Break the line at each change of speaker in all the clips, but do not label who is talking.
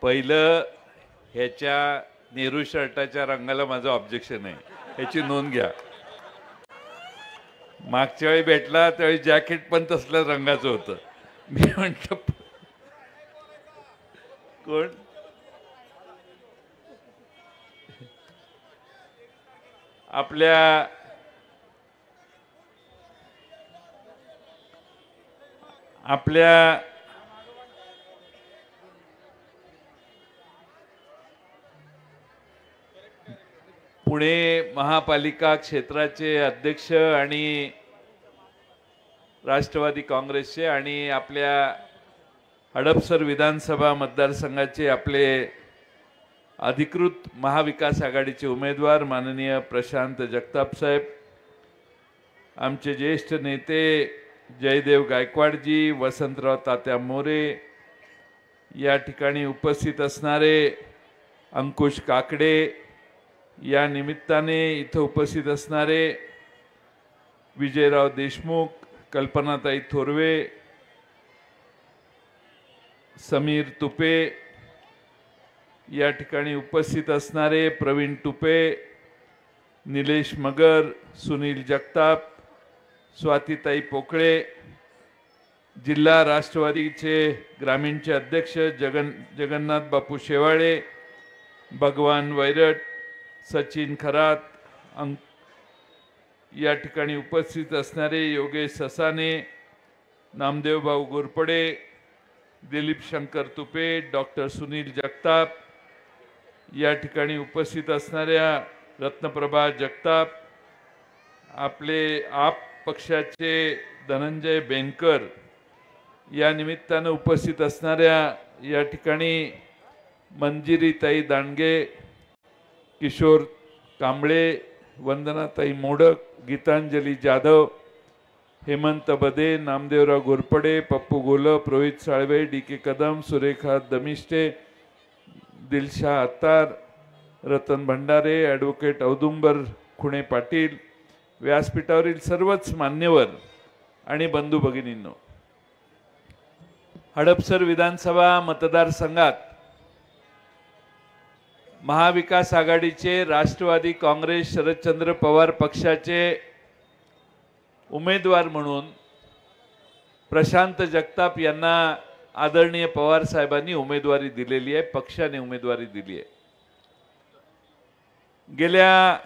पहिलं ह्याच्या नेहरू शर्टाच्या रंगाला माझं ऑब्जेक्शन आहे, ह्याची नोंद घ्या. मागच्या वेळी भेटला त्यावेळी जॅकेट पण तसल्या रंगाचं होतं. मी म्हणतो कोण आपल्या पुणे महापालिका क्षेत्राचे अध्यक्ष आणि राष्ट्रवादी काँग्रेसचे आणि आपल्या हडपसर विधानसभा मतदारसंघाचे आपले अधिकृत महाविकास आघाडीचे उमेदवार माननीय प्रशांत जगताप साहेब, आमचे ज्येष्ठ नेते जयदेव गायकवाडजी, वसंतराव तात्या मोरे, या ठिकाणी उपस्थित असणारे अंकुश काकडे, या निमित्ताने इथं उपस्थित असणारे विजयराव देशमुख, कल्पनाताई थोरवे, समीर तुपे, या ठिकाणी उपस्थित असणारे प्रवीण तुपे, निलेश मगर, सुनील जगताप, स्वातीताई पोकळे, जिल्हा राष्ट्रवादीचे ग्रामीणचे अध्यक्ष जगन्नाथ बापू शेवाळे, भगवान वैरट, सचिन खरात, या ठिकाणी उपस्थित असणारे योगेश ससाने, नामदेव भाऊ गोरपडे, दिलीप शंकर तुपे, डॉक्टर सुनील जगताप, या ठिकाणी उपस्थित असणाऱ्या रत्नप्रभा जगताप, आपले आप पक्षाचे धनंजय बेनकर, या निमित्तानं उपस्थित असणाऱ्या या ठिकाणी मंजिरीताई दांडगे, किशोर कांबळे, वंदनाताई मोडक, गीतांजली जाधव, हेमंत बदे, नामदेवराव गोरपडे, पप्पू गोलप, रोहित साळवे, डी.के. कदम, सुरेखा दमिष्टे, दिलशा अत्तार, रतन भंडारे, ॲडव्होकेट औदुंबर खुणे पाटील, व्यासपीठावरील सर्वच मान्यवर आणि बंधू भगिनींनो, हडपसर विधानसभा मतदारसंघात महाविकास आघाडीचे राष्ट्रवादी काँग्रेस शरदचंद्र पवार पक्षाचे उमेदवार म्हणून प्रशांत जगताप यांना आदरणीय पवार साहेबांनी उमेदवारी दिलेली आहे, पक्षाने उमेदवारी दिली आहे. गेल्या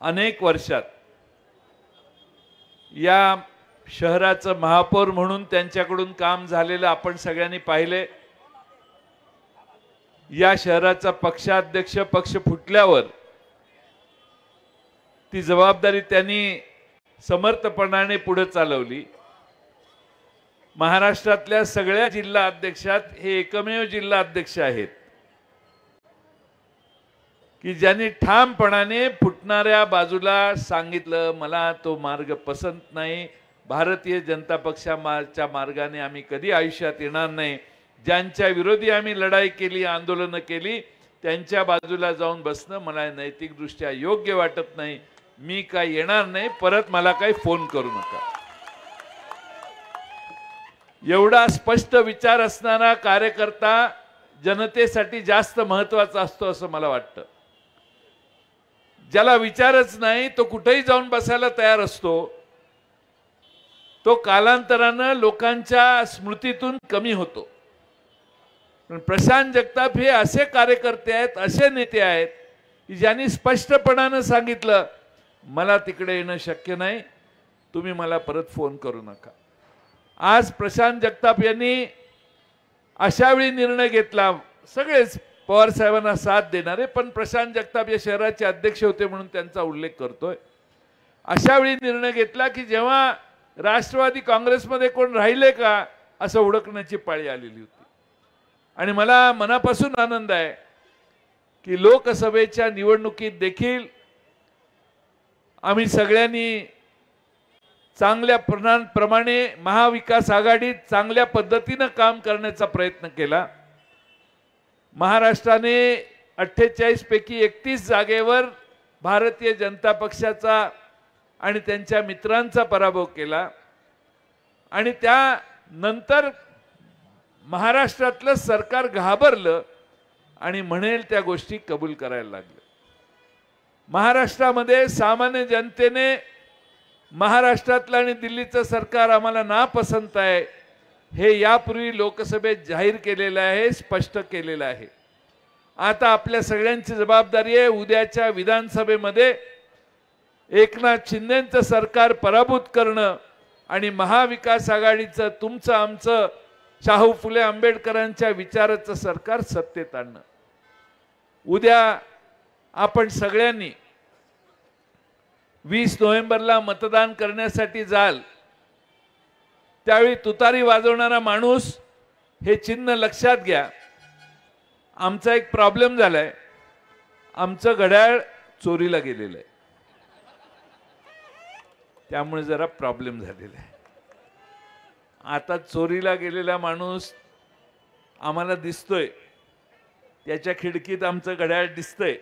अनेक वर्षात या शहराचं महापौर म्हणून त्यांच्याकडून काम झालेलं आपण सगळ्यांनी पाहिले. या शहराचा पक्षाध्यक्ष पक्ष फुटल्यावर ती जबाबदारी त्यांनी समर्थपणाने पुढे चालवली. महाराष्ट्रातल्या सगळ्या जिल्हा अध्यक्षात हे एकमेव जिल्हा अध्यक्ष आहेत की ज्यांनी ठामपणाने फुटणाऱ्या बाजूला सांगितलं, मला तो मार्ग पसंत नाही, भारतीय जनता पक्षाच्या मार्गाने आम्ही कधी आयुष्यात येणार नाही. ज्यांच्या विरोधी आम्ही लढाई केली, आंदोलनं केली, त्यांच्या बाजूला जाऊन बसणं मला नैतिकदृष्ट्या योग्य वाटत नाही. मी काय येणार नाही, परत मला काही फोन करू नका. एवढा स्पष्ट विचार असणारा कार्यकर्ता जनतेसाठी जास्त महत्त्वाचा असतो असं मला वाटतं. ज्याला विचारच नाही तो कुठेही जाऊन बसायला तयार असतो, तो कालांतरानं लोकांच्या स्मृतीतून कमी होतो. पण प्रशांत जगताप हे असे कार्यकर्ते आहेत, असे नेते आहेत की ज्यांनी स्पष्टपणानं सांगितलं, मला तिकडे येणं शक्य नाही, तुम्ही मला परत फोन करू नका. आज प्रशांत जगताप यांनी अशा वेळी निर्णय घेतला, सगळेच पवार साहेबांना साथ देणारे, पण प्रशांत जगताप या शहराचे अध्यक्ष होते म्हणून त्यांचा उल्लेख करतोय. अशा वेळी निर्णय घेतला की जेव्हा राष्ट्रवादी काँग्रेसमध्ये कोण राहिले का असं ओळखण्याची पाळी आलेली होती. आणि मला मनापासून आनंद आहे की लोकसभेच्या निवडणुकीत देखील आम्ही सगळ्यांनी चांगल्या प्रमाणे महाविकास आघाडीत चांगल्या पद्धतीने काम करण्याचा प्रयत्न केला. महाराष्ट्राने 48 पैकी 31 जागेवर भारतीय जनता पक्षाचा आणि त्यांच्या मित्रांचा पराभव केला. आणि त्यानंतर महाराष्ट्रातलं सरकार घाबरलं आणि म्हणेल त्या गोष्टी कबूल करायला लागले। महाराष्ट्रामध्ये सामान्य जनतेने महाराष्ट्रातलं आणि दिल्लीचं सरकार आम्हाला नापसंत आहे हे यापूर्वी लोकसभेत जाहीर केलेलं आहे, स्पष्ट केलेलं आहे। आता आपल्या सगळ्यांची जबाबदारी आहे उद्याच्या विधानसभेमध्ये एकनाथ शिंदेंचं सरकार पराभूत करणं आणि महाविकास आघाडीचं तुमचं आमचं शाहू फुले आंबेडकरांच्या विचाराचं सरकार सत्तेत आणणं। उद्या आपण सगळ्यांनी 20 नोव्हेंबरला मतदान करण्यासाठी जाल, त्यावेळी तुतारी वाजवणारा माणूस हे चिन्ह लक्षात घ्या। आमचा एक प्रॉब्लेम झालाय, आमचं घड्याळ चोरीला गेलेलं आहे, त्यामुळे जरा प्रॉब्लेम झालेला आहे। आता चोरीला गेलेला माणूस आम्हाला दिसतोय, त्याच्या खिडकीत आमचं घड्याळ दिसतंय,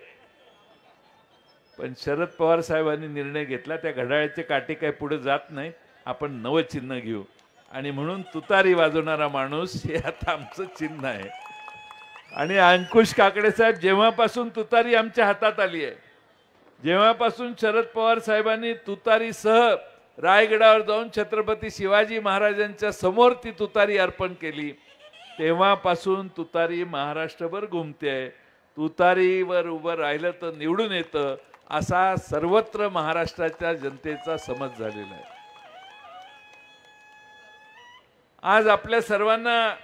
पण शरद पवार साहेबांनी निर्णय घेतला त्या घड्याळाचे काटे काही पुढे जात नाहीत, आपण नवं चिन्ह घेऊ आणि म्हणून तुतारी वाजवणारा माणूस हे आता आमचं चिन्ह आहे। आणि अंकुश काकडे साहेब, जेव्हापासून तुतारी आमच्या हातात आली आहे, जेव्हापासून शरद पवार साहेबांनी तुतारीसह रायगडावर जाऊन छत्रपती शिवाजी महाराजांच्या समोर ती तुतारी अर्पण केली, तेव्हापासून तुतारी महाराष्ट्रभर घुमते। तुतारीवर उभं राहिलं तर निवडून येतं असा सर्वत्र महाराष्ट्राच्या जनतेचा समज झालेला आहे। आज आपल्या सर्वांना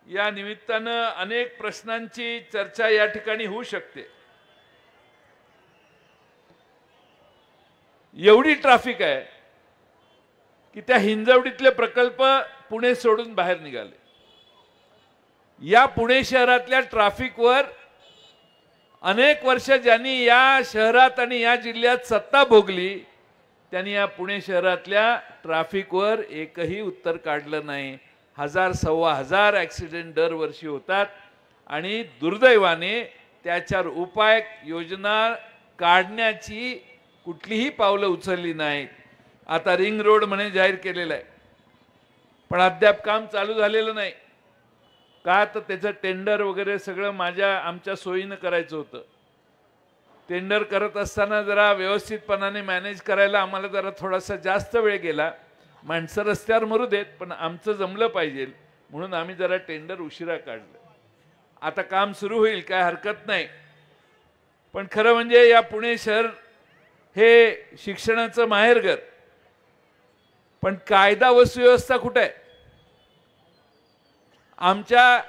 या निमित्तानं अनेक प्रश्नांची चर्चा या ठिकाणी होऊ शकते। एवढी ट्रॅफिक आहे की त्या हिंजवडीतले प्रकल्प पुणे सोडून बाहेर निघाले। या पुणे शहरातल्या ट्रॅफिकवर अनेक वर्ष ज्यांनी या शहरात आणि या जिल्ह्यात सत्ता भोगली त्यांनी या पुणे शहरातल्या ट्रॅफिकवर एकही उत्तर काढलं नाही। 1000-1500 ॲक्सिडेंट दरवर्षी होतात आणि दुर्दैवाने त्याच्यावर उपाय योजना काढण्याची कुठलीही पावलं उचलली नाहीत। आता रिंग रोड म्हणे जाहीर केलेला आहे, पण अद्याप काम चालू झालेलं नाही का, तर त्याचं टेंडर वगैरे सगळं आमच्या सोयीनं करायचं होतं। टेंडर करत असताना जरा व्यवस्थितपणाने मॅनेज करायला आम्हाला जरा थोडासा जास्त वेळ गेला। माणसं रस्त्यावर मरू देत, पण आमचं जमलं पाहिजे म्हणून आम्ही जरा टेंडर उशिरा काढलं। आता काम सुरू होईल, काय हरकत नाही, पण खरं म्हणजे या पुणे शहर हे शिक्षणाचं माहेरघर, पण कायदा व सुव्यवस्था कुठे आहे? आमच्या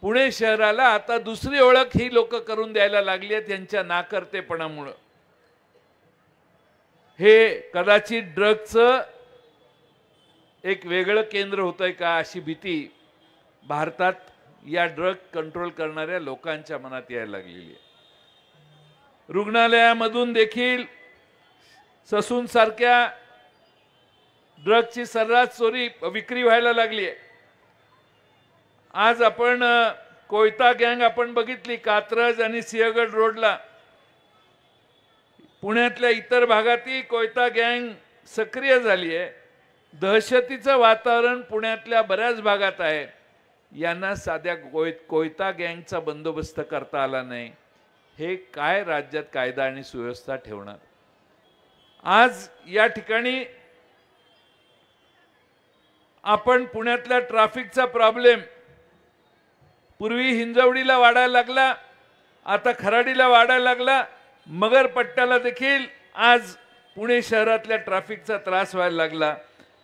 पुणे शहराला आता दुसरी ओळख ही लोक करून द्यायला लागली आहेत यांच्या नाकर्तेपणामुळे। हे कदाचित ड्रगचं एक वेगळं केंद्र होतंय का अशी भीती भारतात या ड्रग कंट्रोल करणाऱ्या लोकांच्या मनात यायला लागलेली आहे। रुग्णालयामधून देखील ससून सारख्या ड्रगची सर्रास चोरी विक्री व्हायला लागली आहे। आज आपण कोयता गँग आपण बघितली, कात्रज आणि सिंहगड रोडला, पुण्यातल्या इतर भागातही कोयता गँग सक्रिय झाली आहे। दहशतीचं वातावरण पुण्यातल्या बऱ्याच भागात आहे। यांना साध्या कोयता गँगचा बंदोबस्त करता आला नाही, हे काय राज्यात कायदा आणि सुव्यवस्था ठेवणार? आज या ठिकाणी आपण पुण्यातल्या ट्रॅफिकचा प्रॉब्लेम पूर्वी हिंजवडीला वाढायला लागला, आता खराडीला वाढायला लागला, मगर पट्ट्याला देखील आज पुणे शहरातल्या ट्रॅफिकचा त्रास व्हायला लागला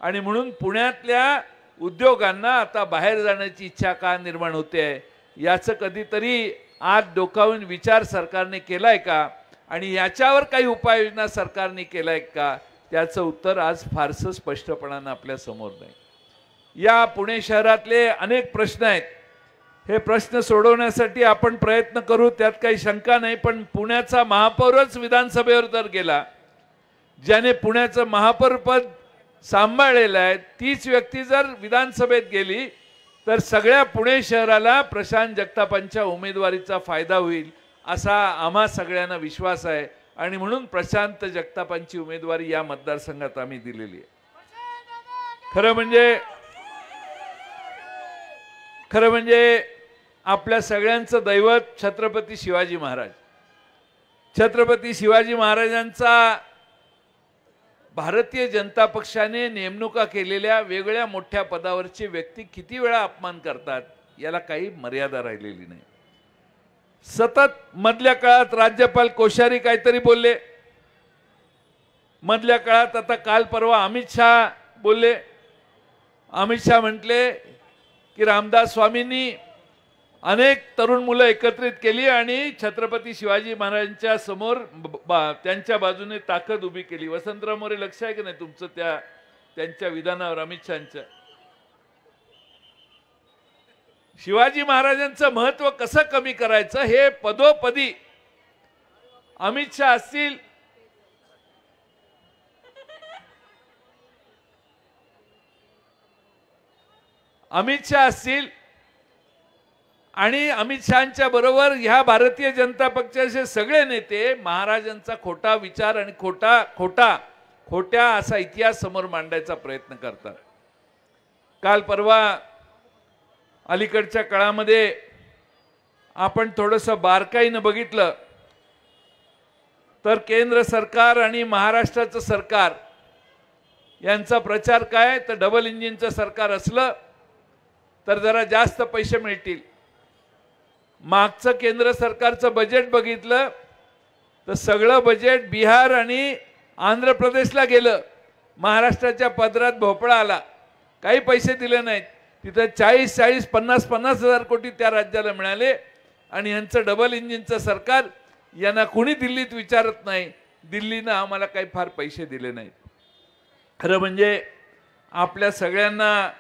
आणि म्हणून पुण्यातल्या उद्योगांना आता बाहेर जाण्याची इच्छा का निर्माण होते आहे याचं कधीतरी आज डोकावून विचार सरकारने केलाय का आणि याच्यावर काही उपाययोजना सरकारने केलाय का, त्याचं उत्तर आज फारसं स्पष्टपणाने आपल्या समोर नाही। या पुणे शहरातले अनेक प्रश्न आहेत, हे प्रश्न सोडवण्यासाठी आपण प्रयत्न करू, त्यात काही शंका नाही। पण पुण्याचा महापौरच विधानसभेवर जर गेला, ज्याने पुण्याचं महापौरपद सांभाळलेलं आहे, तीच व्यक्ती जर विधानसभेत गेली तर सगळ्या पुणे शहराला प्रशांत जगतापांच्या उमेदवारीचा फायदा होईल असा आम्हा सगळ्यांना विश्वास आहे आणि म्हणून प्रशांत जगतापांची उमेदवारी या मतदारसंघात आम्ही दिलेली आहे। खरं म्हणजे आपल्या सगळ्यांचं दैवत छत्रपती शिवाजी महाराज. छत्रपती शिवाजी महाराजांचा भारतीय जनता पक्षाने नेमणुका केलेल्या वेगळ्या मोठ्या पदावरचे व्यक्ती किती वेळा अपमान करतात याला काही मर्यादा राहिलेली नाही. सतत मधल्या काळात राज्यपाल कोश्यारी काहीतरी बोलले, मधल्या काळात आता काल परवा अमित शहा बोलले. अमित शहा म्हटले की रामदास स्वामींनी अनेक तरुण मुलं एकत्रित केली आणि छत्रपती शिवाजी महाराजांच्या समोर त्यांच्या बाजूने ताकद उभी केली. वसंतराव मोरे लक्ष आहे की नाही तुमचं त्यांच्या विधानावर अमित शहांच्या? शिवाजी महाराजांचं महत्व कसं कमी करायचं हे पदोपदी अमित शहा असतील, आणि अमित शहांच्या बरोबर ह्या भारतीय जनता पक्षाचे सगळे नेते महाराजांचा खोटा विचार आणि खोट्या असा इतिहास समोर मांडायचा प्रयत्न करतात. काल परवा अलीकडच्या काळामध्ये आपण थोडंसं बारकाईनं बघितलं तर केंद्र सरकार आणि महाराष्ट्राचं सरकार यांचा प्रचार काय, तर डबल इंजिनचं सरकार असलं तर जरा जास्त पैसे मिळतील. मागचं केंद्र सरकारचं बजेट बघितलं तर सगळं बजेट बिहार आणि आंध्र प्रदेशला गेलं. महाराष्ट्राच्या पदरात भोपळा आला, काही पैसे दिले नाहीत. तिथं 40-40, 50-50 हजार कोटी त्या राज्याला मिळाले. आणि यांचं डबल इंजिनचं सरकार, यांना कुणी दिल्लीत विचारत नाही, दिल्लीनं आम्हाला काही फार पैसे दिले नाहीत. खरं म्हणजे आपल्या सगळ्यांना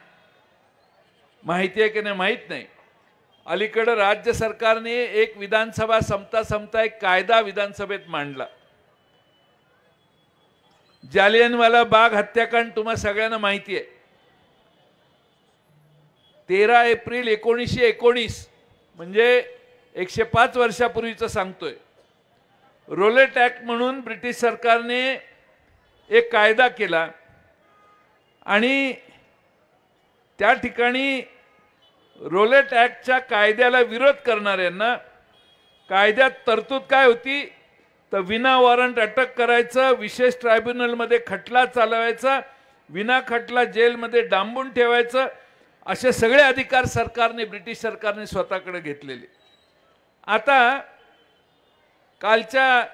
माहिती आहे की नाही माहीत नाही, अलीकडे राज्य सरकारने एक विधानसभा संपता एक कायदा विधानसभेत मांडला. जालियनवाला बाग हत्याकांड तुम्हा सगळ्यांना माहिती आहे. 13 एप्रिल 1919 म्हणजे 105 वर्षापूर्वीचं सांगतोय. रोलेट ऍक्ट म्हणून ब्रिटिश सरकारने एक कायदा केला आणि त्या ठिकाणी रोलेट ऍक्टच्या कायद्याला विरोध करणाऱ्यांना कायद्यात तरतूद काय होती, तर विना वॉरंट अटक करायचं, विशेष ट्रायब्युनलमध्ये खटला चालवायचा, विना खटला जेलमध्ये डांबून ठेवायचं, असे सगळे अधिकार ब्रिटिश सरकारने स्वतःकडे घेतलेले. आता कालच्या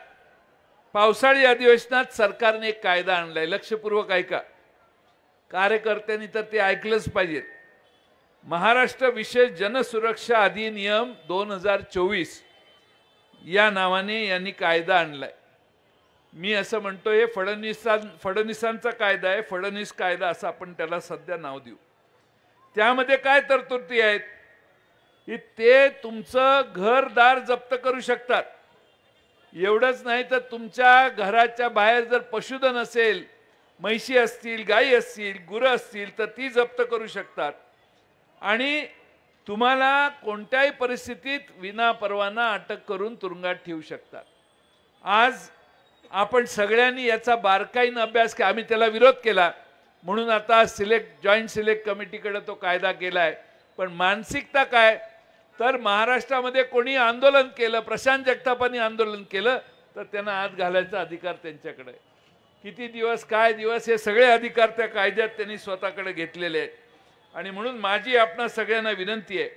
पावसाळी अधिवेशनात सरकारने एक कायदा आणलाय, लक्षपूर्वक ऐका, कार्यकर्त्यांनी तर ते ऐकलंच पाहिजे. महाराष्ट्र विशेष जनसुरक्षा अधिनियम 2024 या नावाने यांनी कायदा आणलाय. मी असं म्हणतो हे फडणवीसांचा कायदा आहे, फडणवीस कायदा असं आपण त्याला सध्या नाव देऊ. त्यामध्ये काय तरतुदी आहेत की ते तुमचं घरदार जप्त करू शकतात. एवढंच नाही तर तुमच्या घराच्या बाहेर जर पशुधन असेल, म्हैशी असतील, गायी असतील, गुरं असतील तर ती जप्त करू शकतात आणि तुम्हाला कोणत्याही परिस्थितीत विना परवाना अटक करून तुरुंगात ठेवू शकतात. आज आपण सगळ्यांनी याचा बारकाईने अभ्यास केला. आम्ही त्याला विरोध केला म्हणून आता जॉईंट सिलेक्ट कमिटीकडे तो कायदा केलाय. पण मानसिकता काय, तर महाराष्ट्रामध्ये कोणी आंदोलन केलं, प्रशांत जगतापांनी आंदोलन केलं तर त्यांना आत घालायचा अधिकार त्यांच्याकडे. किती दिवस काय दिवस हे सगळे अधिकार त्या कायद्यात त्यांनी स्वतःकडे घेतलेले आहेत. आणि म्हणून माझी आपणा सगळ्यांना विनंती आहे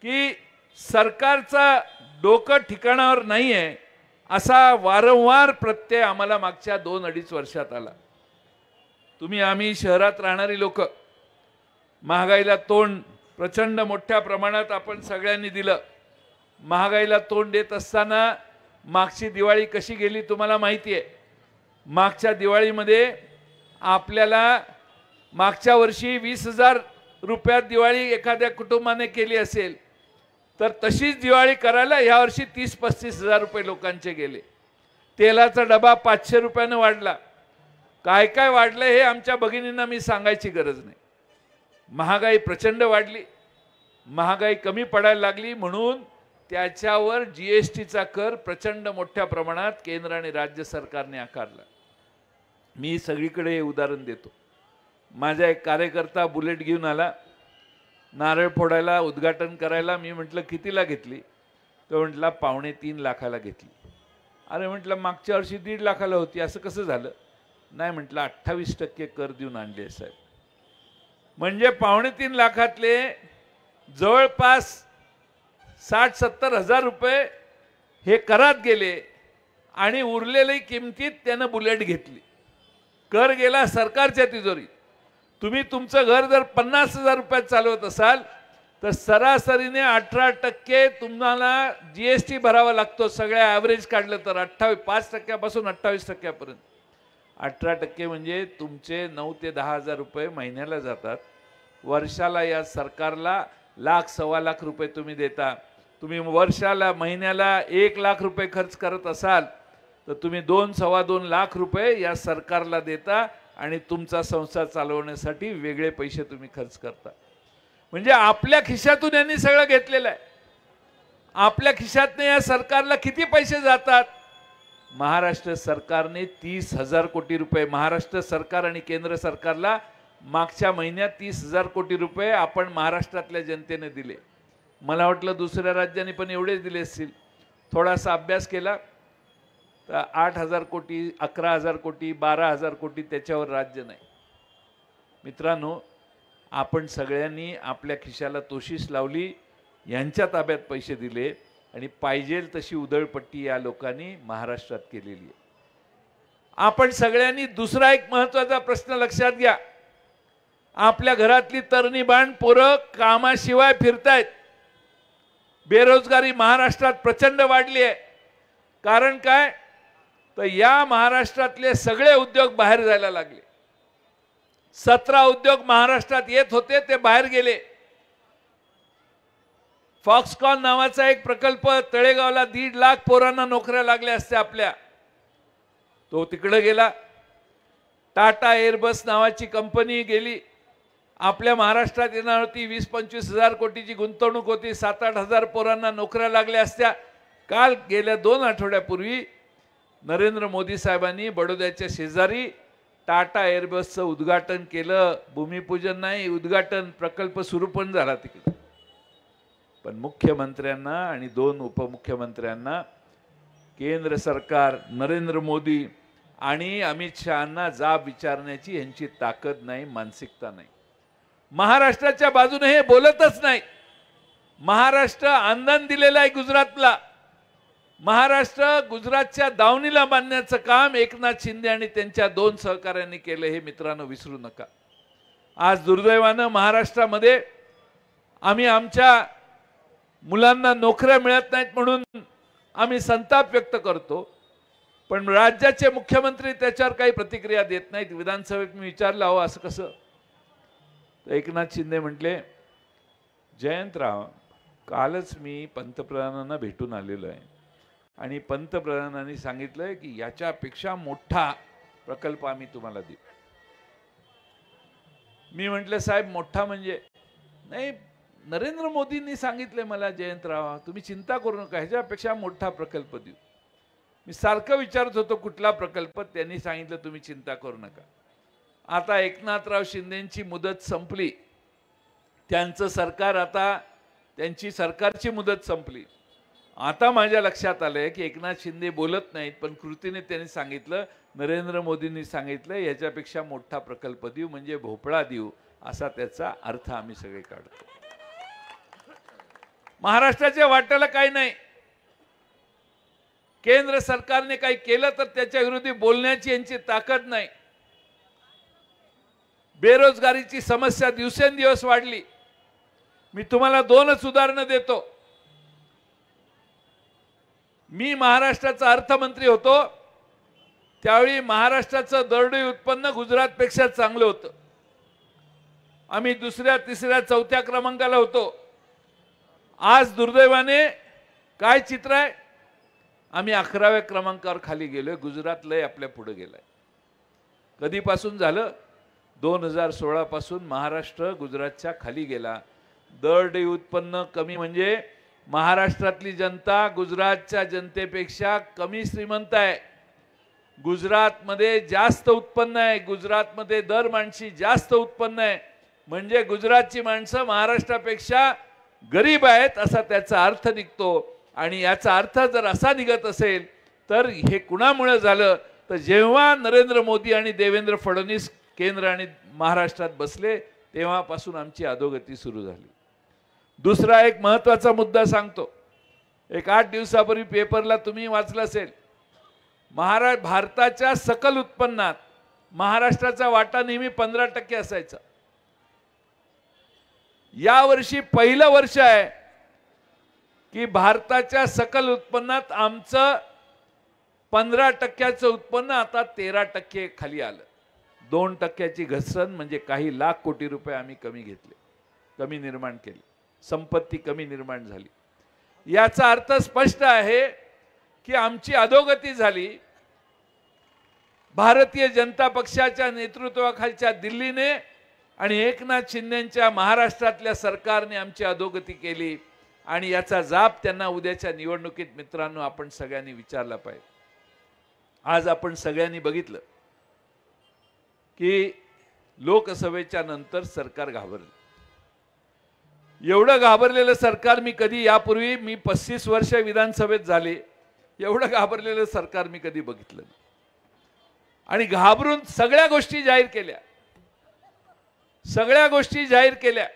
की सरकारचा डोकं ठिकाणावर नाही आहे असा वारंवार प्रत्यय आम्हाला मागच्या 2-2.5 वर्षात आला. आम्ही शहरात राहणारी लोक, महागाईला तोंड प्रचंड मोठ्या प्रमाणात आपण सगळ्यांनी दिलं. महागाईला तोंड देत असताना मागची दिवाळी कशी गेली तुम्हाला माहिती आहे. मागच्या दिवाळीमध्ये आपल्याला मागच्या वर्षी 20,000 रुपयात दिवाळी एखाद्या कुटुंबाने केली असेल तर तशीच दिवाळी करायला यावर्षी 30-35 हजार रुपये लोकांचे गेले. तेलाचा डबा 500 रुपयाने वाढला. काय काय वाढलं हे आमच्या भगिनींना मी सांगायची गरज नाही. महागाई प्रचंड वाढली, महागाई कमी पडायला लागली म्हणून त्याच्यावर जीएसटीचा कर प्रचंड मोठ्या प्रमाणात केंद्र आणि राज्य सरकारने आकारला. मी सगळीकडे हे उदाहरण देतो. माझा एक कार्यकर्ता बुलेट घेऊन आला नारळ फोडायला उद्घाटन करायला. मी म्हटलं कितीला घेतली? तो म्हटला 2.25 लाखाला घेतली. अरे म्हटलं मागच्या वर्षी 1.5 लाखाला होती, असं कसं झालं? नाही म्हटलं 28% कर देऊन आणले साहेब. म्हणजे 2.25 लाखातले जवळपास 60-70 हजार रुपये हे करात गेले आणि उरलेली किमतीत त्यानं बुलेट घेतली. कर गेला सरकारच्या तिजोरीत. तुम्ही तुमचं घर जर 50,000 रुपयात चालवत असाल तर सरासरीने 18% तुम्हाला GST भरावा लागतो. सगळ्या ॲव्हरेज काढलं तर 5% 28%पर्यंत. 18% म्हणजे तुमचे 9 ते 10 हजार रुपये महिन्याला जातात. वर्षाला या सरकारला 1,00,000-1.25 लाख रुपये तुम्ही देता. तुम्ही वर्षाला महिन्याला 1 लाख रुपये खर्च करत असाल तर तुम्ही 2-2.25 लाख रुपये या सरकारला देता आणि तुमचा संसार चालवण्यासाठी वेगळे पैसे तुम्ही खर्च करता. म्हणजे आपल्या खिशातून यांनी सगळं घेतलेलं आहे. आपल्या खिशातने या सरकारला किती पैसे जातात? महाराष्ट्र सरकारने 30,000 कोटी रुपये, महाराष्ट्र सरकार आणि केंद्र सरकारला मागच्या महिन्यात 30,000 कोटी रुपये आपण महाराष्ट्रातल्या जनतेने दिले. मला वाटलं दुसऱ्या राज्यांनी पण एवढेच दिले असतील. थोडासा अभ्यास केला तर 8,000 कोटी, 11,000 कोटी, 12,000 कोटी, त्याच्यावर राज्य नाही. मित्रांनो, आपण सगळ्यांनी आपल्या खिशाला तोशीस लावली, यांच्या ताब्यात पैसे दिले आणि पाहिजे तशी उधळपट्टी या लोकांनी महाराष्ट्रात केलेली आहे. आपण सगळ्यांनी दुसरा एक महत्त्वाचा प्रश्न लक्षात घ्या. आपल्या घरातली तरणी बाण पोरं कामाशिवाय फिरतायत. बेरोजगारी महाराष्ट्रात प्रचंड वाढली आहे. कारण काय? तर या महाराष्ट्रातले सगळे उद्योग बाहेर जायला लागले. 17 उद्योग महाराष्ट्रात येत होते, ते बाहेर गेले. फॉक्सकॉन नावाचा एक प्रकल्प तळेगावला 1.5 लाख पोरांना नोकऱ्या लागल्या असत्या आपल्या, तो तिकडे गेला. टाटा एअरबस नावाची कंपनी गेली. आपल्या महाराष्ट्रात येणार होती. 20-25 हजार कोटीची गुंतवणूक होती. 7-8 हजार पोरांना नोकऱ्या लागल्या असत्या. काल गेल्या 2 आठवड्यापूर्वी नरेंद्र मोदी साहेबांनी बडोद्याच्या शेजारी टाटा एअरबसचं उद्घाटन केलं. भूमिपूजन नाही, उद्घाटन. प्रकल्प सुरू पण झाला तिकडे. पण मुख्यमंत्र्यांना आणि 2 उपमुख्यमंत्र्यांना केंद्र सरकार, नरेंद्र मोदी आणि अमित शहांना जाब विचारण्याची यांची ताकद नाही, मानसिकता नाही. महाराष्ट्राच्या बाजूने हे बोलतच नाही. महाराष्ट्र आंदोलन दिलेलं आहे गुजरातला. महाराष्ट्र गुजरातच्या दावणीला बांधण्याचं काम एकनाथ शिंदे आणि त्यांच्या 2 सहकाऱ्यांनी केलं, हे मित्रांनो विसरू नका. आज दुर्दैवानं महाराष्ट्रामध्ये आम्ही आमच्या मुलांना नोकऱ्या मिळत नाहीत म्हणून आम्ही संताप व्यक्त करतो, पण राज्याचे मुख्यमंत्री त्याच्यावर काही प्रतिक्रिया देत नाहीत. विधानसभेत मी विचारलं, अहो असं कसं? तर एकनाथ शिंदे म्हटले, जयंतराव, कालच मी पंतप्रधानांना भेटून आलेलो आहे आणि पंतप्रधानांनी सांगितलंय की याच्यापेक्षा मोठा प्रकल्प आम्ही तुम्हाला देऊ. मी म्हटलं, साहेब मोठा म्हणजे? नाही, नरेंद्र मोदींनी सांगितले मला, जयंतराव तुम्ही चिंता करू नका, ह्याच्यापेक्षा मोठा प्रकल्प देऊ. मी सारखं विचारत होतो कुठला प्रकल्प, त्यांनी सांगितलं तुम्ही चिंता करू नका. आता एकनाथराव शिंदेंची मुदत संपली. त्यांचं सरकार, आता त्यांची सरकारची मुदत संपली. आता माझ्या लक्षात आलंय की एकनाथ शिंदे बोलत नाहीत, पण कृतीने त्यांनी सांगितलं, नरेंद्र मोदींनी सांगितलं याच्यापेक्षा मोठा प्रकल्प देऊ, म्हणजे भोपळा देऊ, असा त्याचा अर्थ आम्ही सगळे काढतो. महाराष्ट्राच्या वाट्याला काही नाही. केंद्र सरकारने काही केलं तर त्याच्या विरोधी बोलण्याची यांची ताकद नाही. बेरोजगारीची समस्या दिवसेंदिवस वाढली. मी तुम्हाला 2च उदाहरणं देतो. मी महाराष्ट्राचा अर्थमंत्री होतो त्यावेळी महाराष्ट्राचं दरडोई उत्पन्न गुजरातपेक्षा चांगलं होतं. आम्ही 2ऱ्या, 3ऱ्या, 4थ्या क्रमांकाला होतो. आज दुर्दैवाने काय चित्र आहे? आम्ही 11व्या क्रमांकावर खाली गेलोय. गुजरात लय आपल्या पुढे गेलाय. कधीपासून झालं? 2016 पासून महाराष्ट्र गुजरातच्या खाली गेला. दरडोई उत्पन्न कमी म्हणजे महाराष्ट्रातली जनता गुजरातच्या जनतेपेक्षा कमी श्रीमंत आहे. गुजरातमध्ये जास्त उत्पन्न आहे. गुजरातमध्ये दर माणशी जास्त उत्पन्न आहे. म्हणजे गुजरातची माणसं महाराष्ट्रापेक्षा गरीब आहेत असा त्याचा अर्थ निघतो। आणि याचा अर्थ जर असा निघत असेल तर हे कुणामुळे झालं तर जेव्हा नरेंद्र मोदी आणि देवेंद्र फडणवीस केंद्र आणि महाराष्ट्रात बसले तेव्हापासून आमची अधोगती सुरू झाली। दुसरा एक महत्त्वाचा मुद्दा सांगतो। एक 8 दिवसापूर्वी पेपरला तुम्ही वाचलं असेल, भारताच्या सकल उत्पन्नात महाराष्ट्राचा वाटा नेहमी 15% असायचा। या वर्षी पहिलं वर्ष आहे की भारताच्या सकल उत्पन्नात आमचं 15%चं उत्पन्न आता 13% खाली आलं। 2%ची घसरण म्हणजे काही लाख कोटी रुपये आम्ही कमी घेतले, कमी निर्माण केले, संपत्ती कमी निर्माण झाली। याचा अर्थ स्पष्ट आहे की आमची अधोगती झाली। भारतीय जनता पक्षाच्या नेतृत्वाखालच्या दिल्लीने आणि एकनाथ शिंदेंच्या महाराष्ट्रातल्या सरकारने आमची अधोगती केली आणि याचा जाब त्यांना उद्याच्या निवडणुकीत मित्रांनो आपण सगळ्यांनी विचारला पाहिजे। आज आपण सगळ्यांनी बघितलं की लोकसभेच्या नंतर सरकार घाबरलं। एवढं घाबरलेलं सरकार मी कधी यापूर्वी मी 35 वर्ष विधानसभेत झाले, एवढं घाबरलेलं सरकार मी कधी बघितलं नाही। आणि घाबरून सगळ्या गोष्टी जाहीर केल्या, सगळ्या गोष्टी जाहीर केल्या।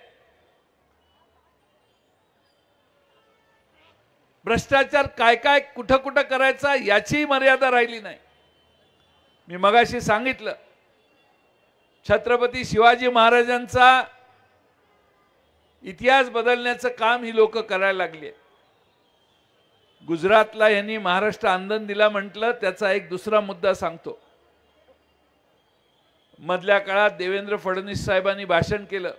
भ्रष्टाचार काय काय कुठं कुठं करायचा याची मर्यादा राहिली नाही। मी मगाशी सांगितलं छत्रपती शिवाजी महाराजांचा इतिहास बदलण्याचं काम ही लोक करायला लागली। गुजरातला यांनी महाराष्ट्र आंदोलन दिला म्हटलं, त्याचा एक दुसरा मुद्दा सांगतो। मधल्या काळात देवेंद्र फडणवीस साहेबांनी भाषण केलं।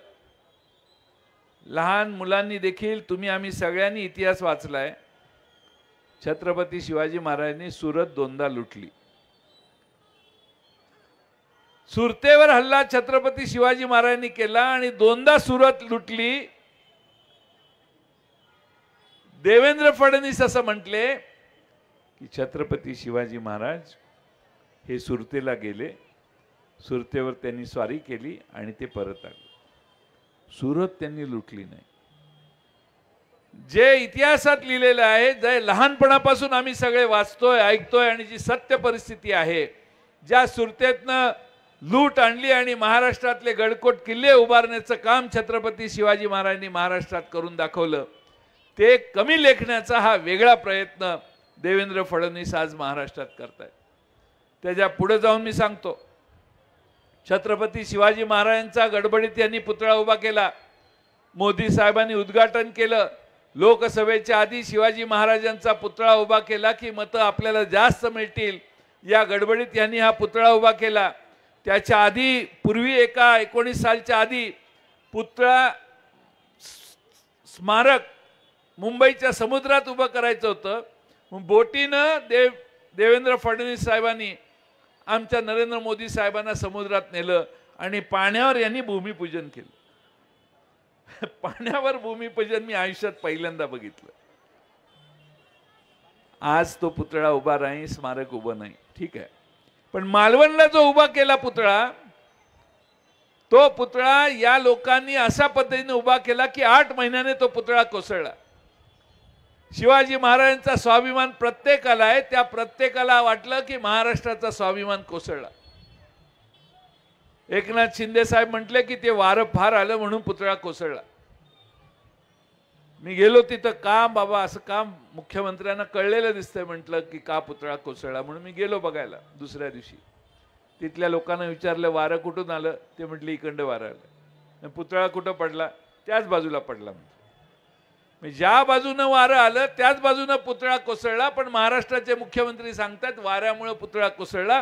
लहान मुलांनी देखील तुम्ही आम्ही सगळ्यांनी इतिहास वाचलाय। छत्रपती शिवाजी महाराजांनी सुरत 2दा लुटली। सुरतेवर हल्ला छत्रपती शिवाजी महाराजांनी केला आणि 2दा सुरत लुटली। देवेंद्र फडणवीस असं म्हटले की छत्रपती शिवाजी महाराज हे सुरतेला गेले, सुरतेवर त्यांनी स्वारी केली आणि ते परत आले, सुरत त्यांनी लुटली नाही। जे इतिहासात लिहिलेलं आहे, जे लहानपणापासून आम्ही सगळे वाचतोय ऐकतोय आणि जी सत्य परिस्थिती आहे, ज्या सुरतेतनं लूट आणली आणि महाराष्ट्रातले गडकोट किल्ले उभारण्याचं काम छत्रपती शिवाजी महाराजांनी महाराष्ट्रात करून दाखवलं, ते कमी लेखण्याचा हा वेगळा प्रयत्न देवेंद्र फडणवीस आज महाराष्ट्रात करतायत। त्याच्या पुढे जाऊन मी सांगतो, छत्रपती शिवाजी महाराजांचा गडबडीत यांनी पुतळा उभा केला। मोदी साहेबांनी उद्घाटन केलं, लोकसभेच्या आधी शिवाजी महाराजांचा पुतळा उभा केला की मतं आपल्याला जास्त मिळतील, या गडबडीत यांनी हा पुतळा उभा केला। त्याच्या आधी पूर्वी एका 19 सालच्या आधी पुतळा स्मारक मुंबईच्या समुद्रात उभं करायचं होतं। बोटीनं देवेंद्र फडणवीस साहेबांनी आमच्या नरेंद्र मोदी साहेबांना समुद्रात नेलं आणि पाण्यावर यांनी भूमिपूजन केलं। पाण्यावर भूमिपूजन मी आयुष्यात पहिल्यांदा बघितलं। आज तो पुतळा उभा नाही, स्मारक उभं नाही, ठीक आहे, पण मालवणला जो उभा केला पुतळा, तो पुतळा या लोकांनी अशा पद्धतीने उभा केला की 8 महिन्याने तो पुतळा कोसळला। शिवाजी महाराजांचा स्वाभिमान प्रत्येकाला आहे, त्या प्रत्येकाला वाटलं की महाराष्ट्राचा स्वाभिमान कोसळला। एकनाथ शिंदे साहेब म्हटले की ते वारं फार आलं म्हणून पुतळा कोसळला। मी गेलो तिथं, का बाबा असं काम मुख्यमंत्र्यांना कळलेलं दिसतंय, म्हटलं की का पुतळा कोसळला म्हणून मी गेलो बघायला। दुसऱ्या दिवशी तिथल्या लोकांना विचारलं वारं कुठून आलं, ते म्हटले इकडं वारं आलं। पुतळा कुठं पडला, त्याच बाजूला पडला। ज्या बाजूनं वारं आलं त्याच बाजूनं पुतळा कोसळला, पण महाराष्ट्राचे मुख्यमंत्री सांगतात वाऱ्यामुळे पुतळा कोसळला।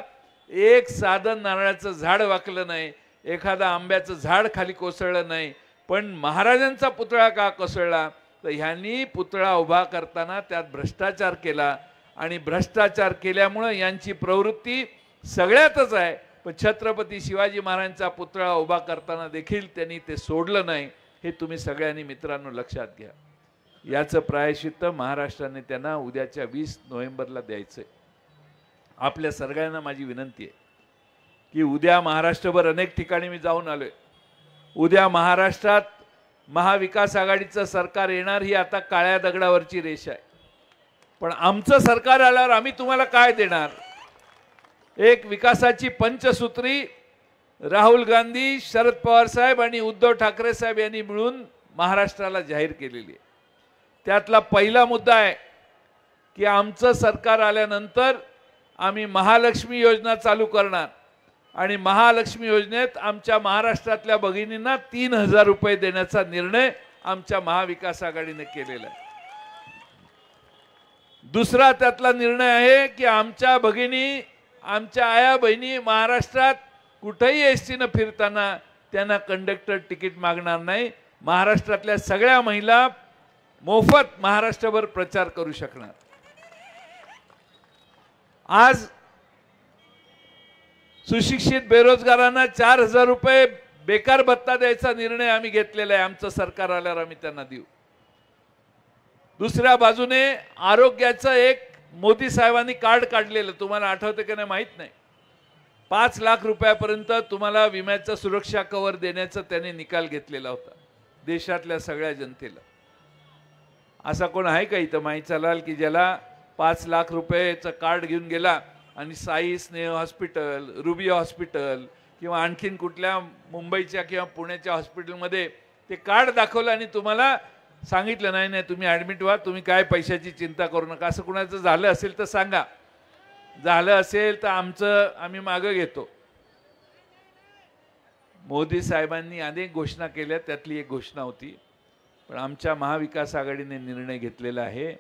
एक साधं नारळाचं झाड वाकलं नाही, एखादा आंब्याचं झाड खाली कोसळलं नाही, पण महाराजांचा पुतळा का कोसळला तर ह्यांनी पुतळा उभा करताना त्यात भ्रष्टाचार केला आणि भ्रष्टाचार केल्यामुळे यांची प्रवृत्ती सगळ्यातच आहे। पण छत्रपती शिवाजी महाराजांचा पुतळा उभा करताना देखील त्यांनी ते सोडलं नाही, हे तुम्ही सगळ्यांनी मित्रांनो लक्षात घ्या। याचं प्रायश्चित्त महाराष्ट्राने त्यांना उद्याच्या 20 नोव्हेंबरला द्यायचंय। आपल्या सगळ्यांना माझी विनंती आहे की उद्या महाराष्ट्रभर अनेक ठिकाणी मी जाऊन आलोय, उद्या महाराष्ट्रात महाविकास आघाडीचं सरकार येणार ही आता काळ्या दगडावरची रेष आहे. पण आमचं सरकार आल्यावर आम्ही तुम्हाला काय देणार? एक विकासाची पंचसूत्री राहुल गांधी, शरद पवार साहेब आणि उद्धव ठाकरे साहेब यांनी मिळून महाराष्ट्राला जाहीर केलेली आहे. त्यातला पहिला मुद्दा आहे की आमचं सरकार आल्यानंतर आम्ही महालक्ष्मी योजना चालू करणार आणि महालक्ष्मी योजनेत आमच्या महाराष्ट्रातल्या भगिनींना 3000 रुपये देण्याचा निर्णय आमच्या महाविकास आघाडीने केलेला आहे. दुसरा त्यातला निर्णय आहे की आमच्या भगिनी, आमच्या आया बहिणी महाराष्ट्रात कुठेही एसटीनं फिरताना त्यांना कंडक्टर तिकीट मागणार नाही. महाराष्ट्रातल्या सगळ्या महिला मोफत महाराष्ट्रभर प्रचार करू शकणार. आज सुशिक्षित बेरोजगारांना 4000 रुपये बेकार भत्ता द्यायचा निर्णय आम्ही घेतलेला आहे. आमचं सरकार आल्यावर आम्ही त्यांना देऊ. दुसऱ्या बाजूने आरोग्याचं एक मोदी साहेबांनी कार्ड काढलेलं, तुम्हाला आठवतं की नाही माहित नाही, 5 लाख रुपयापर्यंत तुम्हाला विम्याचं सुरक्षा कव्हर देण्याचा त्यांनी निकाल घेतलेला होता देशातल्या सगळ्या जनतेला. असा कोण आहे का इथं माहीचा लाल की ज्याला 5 लाख रुपयाचं कार्ड घेऊन गेला आणि साई स्नेह हॉस्पिटल, रुबी हॉस्पिटल किंवा आणखीन कुठल्या मुंबईच्या किंवा पुण्याच्या हॉस्पिटलमध्ये ते कार्ड दाखवलं आणि तुम्हाला सांगितलं नाही नाही तुम्ही ॲडमिट व्हा, तुम्ही काय पैशाची चिंता करू नका. असं कुणाचं झालं असेल तर सांगा. झालं असेल तर आम्ही मागं घेतो. मोदी साहेबांनी अनेक घोषणा केल्या, त्यातली एक घोषणा होती. पण आमच्या महाविकास आघाडीने निर्णय घेतलेला आहे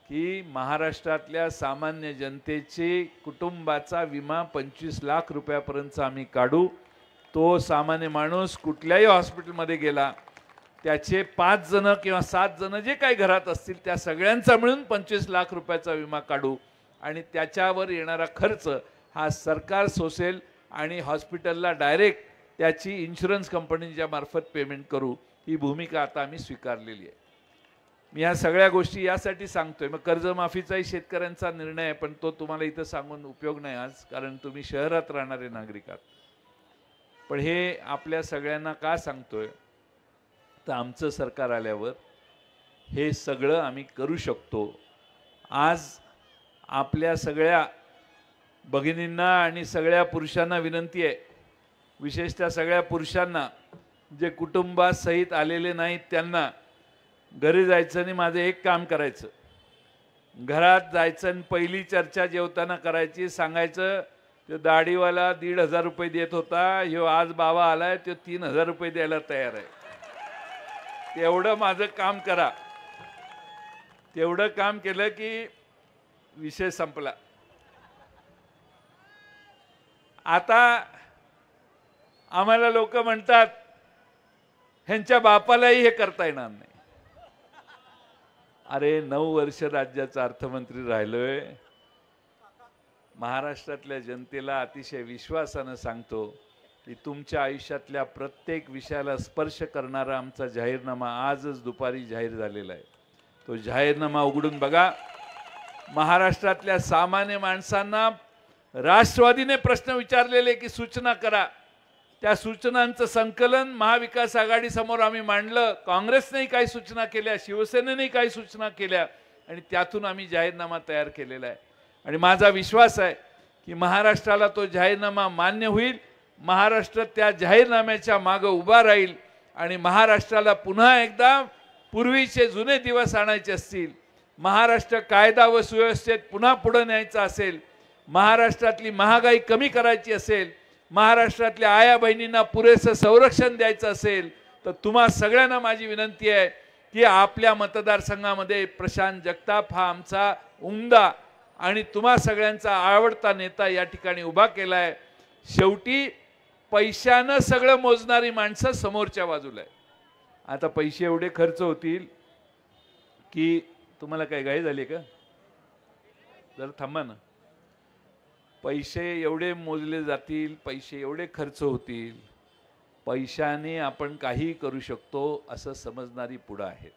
की महाराष्ट्रातल्या सामान्य जनतेचे कुटुंबाचा विमा 25 लाख रुपयापर्यंतचा आम्ही काढू. तो सामान्य माणूस कुठल्याही हॉस्पिटलमध्ये गेला त्याचे 5 जण किंवा 7 जण जे काही घरात असतील त्या सगळ्यांचा मिळून 25 लाख रुपयाचा विमा काढू आणि त्याच्यावर येणारा खर्च हा सरकार सोसेल आणि हॉस्पिटलला डायरेक्ट त्याची इन्शुरन्स कंपनीच्या मार्फत पेमेंट करू. ही भूमिका आता आम्ही स्वीकारलेली आहे. मी ह्या सगळ्या गोष्टी यासाठी सांगतोय. मग कर्जमाफीचाही शेतकऱ्यांचा निर्णय आहे, पण तो तुम्हाला इथं सांगून उपयोग नाही आज, कारण तुम्ही शहरात राहणारे नागरिक आहात. पण हे आपल्या सगळ्यांना का सांगतोय तर आमचं सरकार आल्यावर हे सगळं आम्ही करू शकतो. आज आपल्या सगळ्या भगिनींना आणि सगळ्या पुरुषांना विनंती आहे, विशेषतः सगळ्या पुरुषांना जे कुटुंबासहित आलेले नाहीत त्यांना घरी जायचं आणि माझं एक काम करायचं, घरात जायचं आणि पहिली चर्चा जेवताना करायची. सांगायचं तो दाढीवाला 1500 रुपये देत होता, ह्यो आज बाबा आलाय तो 3000 रुपये द्यायला तयार आहे. तेवढं माझं काम करा. तेवढं काम केलं की विषय संपला. आता आम्हाला लोक म्हणतात ह्यांच्या बापालाही हे करता येणार नाही. अरे 9 वर्ष राज्याचा अर्थमंत्री राहिलोय. महाराष्ट्रातल्या जनतेला अतिशय विश्वासानं सांगतो की तुमच्या आयुष्यातल्या प्रत्येक विषयाला स्पर्श करणारा आमचा जाहीरनामा आजच दुपारी जाहीर झालेला आहे. तो जाहीरनामा उघडून बघा. महाराष्ट्रातल्या सामान्य माणसांना राष्ट्रवादीने प्रश्न विचारलेले की सूचना करा, त्या सूचनांचं संकलन महाविकास आघाडी समोर आम्ही मांडलं. काँग्रेसनेही काही सूचना केल्या, शिवसेनेनेही काही सूचना केल्या आणि त्यातून आम्ही जाहीरनामा तयार केलेला आहे. आणि माझा विश्वास आहे की महाराष्ट्राला तो जाहीरनामा मान्य होईल. महाराष्ट्र त्या जाहीरनाम्याच्या मागे उभा राहील आणि महाराष्ट्राला पुन्हा एकदा पूर्वीचे जुने दिवस आणायचे असतील, महाराष्ट्र कायदा व सुव्यवस्थेत पुन्हा पुढे न्यायचा असेल, महाराष्ट्रातली महागाई कमी करायची असेल, महाराष्ट्रातल्या आया बहिणींना पुरेसं संरक्षण द्यायचं असेल तर तुम्हा सगळ्यांना माझी विनंती आहे की आपल्या मतदारसंघामध्ये प्रशांत जगताप हा आमचा उमदा आणि तुम्हा सगळ्यांचा आवडता नेता या ठिकाणी उभा केला आहे. शेवटी पैशानं सगळं मोजणारी माणसं समोरच्या बाजूला आहे. आता पैसे एवढे खर्च होतील की तुम्हाला काय घाई झाली का? जरा थांबा ना. पैसे एवढे मोजले जातील, पैसे एवढे खर्च होतील, पैशाने आपण काही करू शकतो असं समजणारी पुढं आहेत.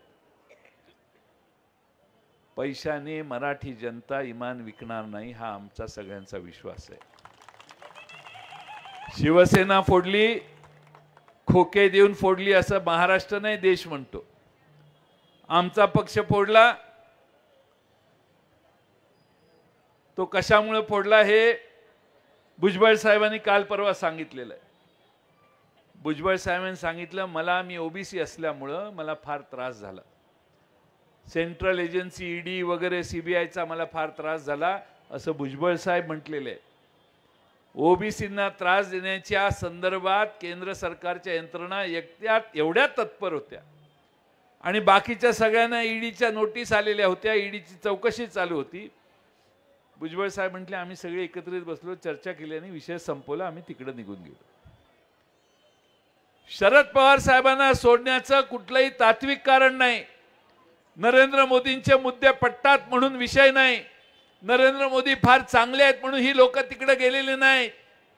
पैशाने मराठी जनता इमान विकणार नाही हा आमचा सगळ्यांचा विश्वास आहे. शिवसेना फोडली खोके देऊन फोडली असं महाराष्ट्र नाही देश म्हणतो. आमचा पक्ष फोडला, तो कशामुळे फोडला हे भुजबळ साहेबांनी काल परवा सांगितलेलं आहे. भुजबळ साहेबांनी सांगितलं, मला मी ओबीसी असल्यामुळं मला फार त्रास झाला, सेंट्रल एजन्सी ईडी वगैरे सीबीआयचा मला फार त्रास झाला असं भुजबळ साहेब म्हटलेले आहे. ओबीसींना त्रास देण्याच्या संदर्भात केंद्र सरकारच्या यंत्रणा एवढ्या तत्पर होत्या आणि बाकीच्या सगळ्यांना ईडीच्या नोटीस आलेल्या होत्या, ईडीची चौकशी चालू होती. भुजबळ साहेब म्हटले, आम्ही सगळे एकत्रित बसलो, चर्चा केली आणि विषय संपवला, आम्ही तिकडे निघून गेलो. शरद पवार साहेबांना सोडण्याचं कुठलंही तात्विक कारण नाही. नरेंद्र मोदींचे मुद्दे पटतात म्हणून विषय नाही. नरेंद्र मोदी फार चांगले आहेत म्हणून ही लोक तिकडे गेलेली नाही.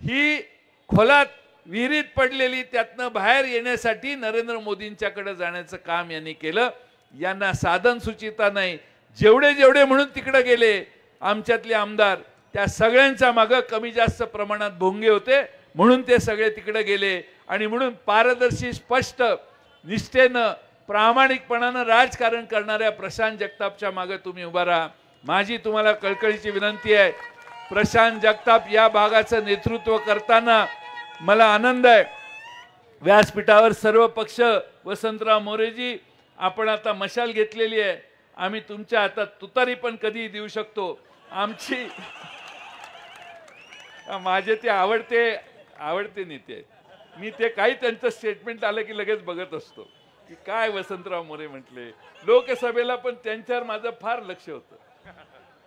ही खोलात विहिरीत पडलेली, त्यातनं बाहेर येण्यासाठी नरेंद्र मोदींच्याकडे जाण्याचं काम यांनी केलं. यांना साधन सुचिता नाही. जेवढे जेवढे म्हणून तिकडे गेले आमच्यातले आमदार, त्या सगळ्यांच्या मागे कमी जास्त प्रमाणात भोंगे होते म्हणून ते सगळे तिकडे गेले. आणि म्हणून पारदर्शी, स्पष्ट, निष्ठेनं, प्रामाणिकपणानं राजकारण करणाऱ्या प्रशांत जगतापच्या मागे तुम्ही उभा राहा. माझी तुम्हाला कळकळीची विनंती आहे. प्रशांत जगताप या भागाचं नेतृत्व करताना मला आनंद आहे. व्यासपीठावर सर्व पक्ष, वसंतराव मोरेजी, आपण आता मशाल घेतलेली आहे. आम्ही तुमच्या हातात तुतारी पण कधी देऊ शकतो. आमची माझे ते आवडते नेते आहेत. मी ते काही त्यांचं स्टेटमेंट आलं की लगेच बघत असतो की काय वसंतराव मोरे म्हटले. लोकसभेला पण त्यांच्यावर माझं फार लक्ष होतं,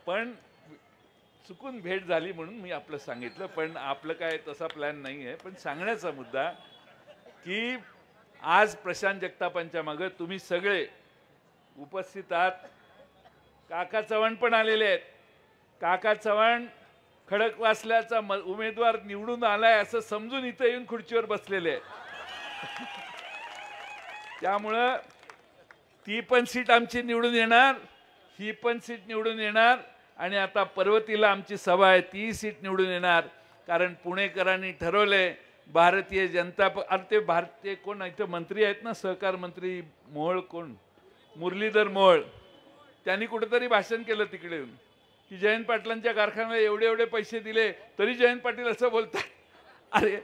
पण चुकून भेट झाली म्हणून मी आपलं सांगितलं. पण आपलं काय तसा प्लॅन नाही आहे. पण सांगण्याचा मुद्दा की आज प्रशांत जगतापांच्या मागे तुम्ही सगळे उपस्थित आहात. काका चव्हाण पण आलेले आहेत. काका चव्हाण खडकवासल्याचा उमेदवार निवडून आलाय असं समजून इथं येऊन खुर्चीवर बसलेले आहेत. त्यामुळं ती पण सीट आमची निवडून येणार, ही पण सीट निवडून येणार आणि आता पर्वतीला आमची सभा आहे, ती सीट निवडून येणार. कारण पुणेकरांनी ठरवलंय भारतीय जनता भारतीय कोण इथं मंत्री आहेत ना, सहकार मंत्री मोहोळ, कोण मुरलीधर मोहोळ, त्यांनी कुठेतरी भाषण केलं तिकडे येऊन की जयंत पाटलांच्या कारखान्याला एवढे एवढे पैसे दिले तरी जयंत पाटील असं बोलतात. अरे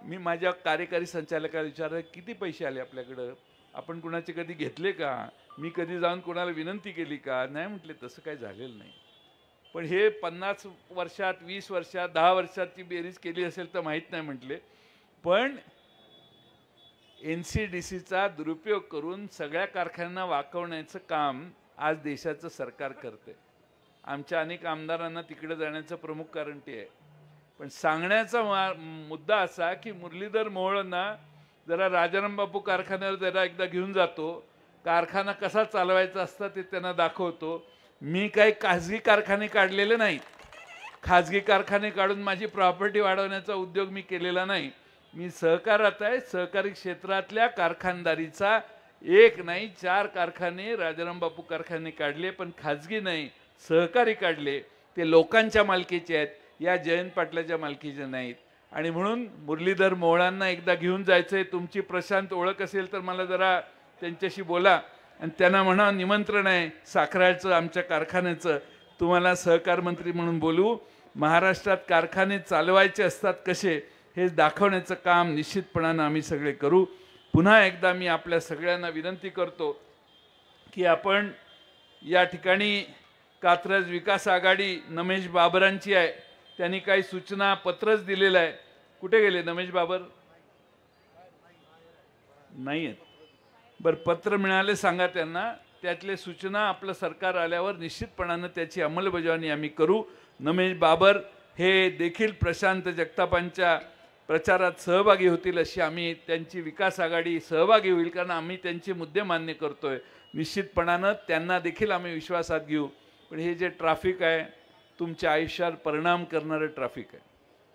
मी माझ्या कार्यकारी संचालकाला विचारलं किती पैसे आले आपल्याकडं, आपण कुणाचे कधी घेतले का, मी कधी जाऊन कोणाला विनंती केली का. नाही म्हटले, तसं काही झालेलं नाही. पण हे 50 वर्षात, 20 वर्षात, 10 वर्षात ती बेरीज केली असेल तर माहीत नाही म्हटले. पण NCDCचा दुरुपयोग करून सगळ्या कारखान्यांना वाकवण्याचं काम आज देशाचं सरकार करते. आमच्या अनेक आमदारांना तिकडे जाण्याचं प्रमुख कारण ते आहे. पण सांगण्याचा मुद्दा असा की मुरलीधर मोहोळांना जरा राजाराम बापू कारखान्यावर जरा एकदा घेऊन जातो, कारखाना कसा चालवायचा असता ते त्यांना दाखवतो. मी काही खाजगी कारखाने काढलेले नाहीत. खाजगी कारखाने काढून माझी प्रॉपर्टी वाढवण्याचा उद्योग मी केलेला नाही. मी सहकारात आहे. सहकारी क्षेत्रातल्या कारखानदारीचा एक नाही 4 कारखाने राजाराम बापू कारखाने काढले, पण खाजगी नाही, सहकारी काढले. ते लोकांच्या मालकीचे आहेत, या जयंत पाटलाच्या मालकीचे नाहीत. आणि म्हणून मुरलीधर मोहोळांना एकदा घेऊन जायचंय. तुमची प्रशांत ओळख असेल तर मला जरा त्यांच्याशी बोला आणि त्यांना म्हणा निमंत्रण आहे साखराचं आमच्या कारखान्याचं, तुम्हाला सहकार मंत्री म्हणून बोलू. महाराष्ट्रात कारखाने चालवायचे असतात कसे हे दाखवण्याचं काम निश्चितपणानं आम्ही सगळे करू. पुन्हा एकदा मी आपल्या सगळ्यांना विनंती करतो की आपण या ठिकाणी कात्रज विकास आघाडी नमेश बाबरांची आहे. त्यांनी काही सूचना पत्रच दिलेलं आहे. कुठे गेले नमेश बाबर? नाही आहेत. बरं, पत्र मिळाले सांगा त्यांना. त्यातले सूचना आपलं सरकार आल्यावर निश्चितपणानं त्याची अंमलबजावणी आम्ही करू. नमेश बाबर हे देखील प्रशांत जगतापांच्या प्रचारात सहभागी होतील अशी आम्ही, त्यांची विकास आघाडी सहभागी होईल कारण आम्ही त्यांचे मुद्दे मान्य करतोय. निश्चितपणानं त्यांना देखील आम्ही विश्वासात घेऊ. पण हे जे ट्रॅफिक आहे तुमच्या आयुष्यावर परिणाम करणारं ट्रॅफिक आहे.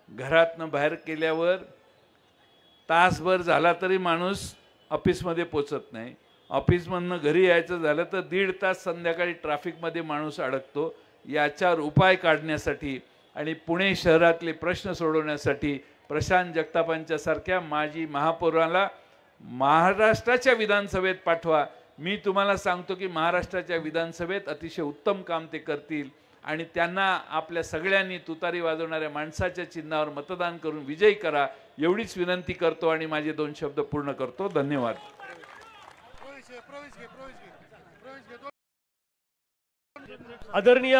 घरातनं बाहेर केल्यावर तासभर झाला तरी माणूस ऑफिसमध्ये पोचत नाही. ऑफिसमधनं घरी यायचं झालं तर 1.5 तास संध्याकाळी ट्रॅफिकमध्ये माणूस अडकतो. याच्यावर उपाय काढण्यासाठी आणि पुणे शहरातले प्रश्न सोडवण्यासाठी प्रशांत जगतापांच्या सारख्या माजी महापौराला महाराष्ट्राच्या विधानसभेत पाठवा. मी तुम्हाला सांगतो की महाराष्ट्राच्या विधानसभेत अतिशय उत्तम काम ते करतील आणि त्यांना आपल्या सगळ्यांनी तुतारी वाजवणाऱ्या माणसाच्या चिन्हावर मतदान करून विजयी करा एवढीच विनंती करतो आणि माझे 2 शब्द पूर्ण करतो. धन्यवाद.
आदरणीय